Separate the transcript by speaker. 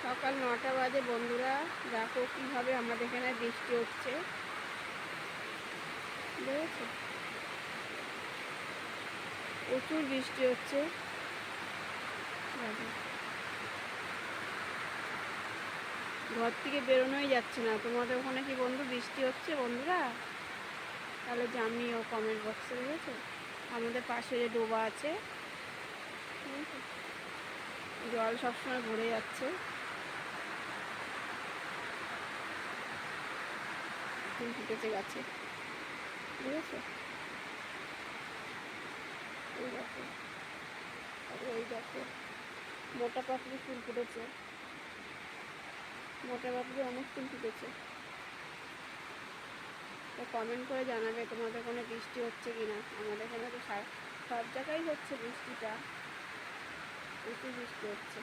Speaker 1: সকাল ৯টা বাজে বন্ধুরা, দেখো কীভাবে আমাদের এখানে বৃষ্টি হচ্ছে। দেখেছো, প্রচুর বৃষ্টি হচ্ছে। ঘর থেকে বেরোনোই যাচ্ছে না। তোমাদের ওখানে কি বন্ধু বৃষ্টি হচ্ছে বন্ধুরা? তাহলে জানিও কমেন্ট বক্সে। দেখেছো, আমাদের পাশে যে ডোবা আছে, জল সবসময় ভরে যাচ্ছে। ফুল ফুটেছে গাছে, বুঝেছো? এই দেখো, ওই দেখো মোটা পাপড়ি ফুল ফুটেছে। মোটা পাপড়ি অনেক ফুল ফুটেছে। তো কমেন্ট করে জানাবে তোমাদের কোনো বৃষ্টি হচ্ছে কি না। আমাদের এখানে তো সব জায়গায় হচ্ছে বৃষ্টিটা, প্রচুর বৃষ্টি হচ্ছে।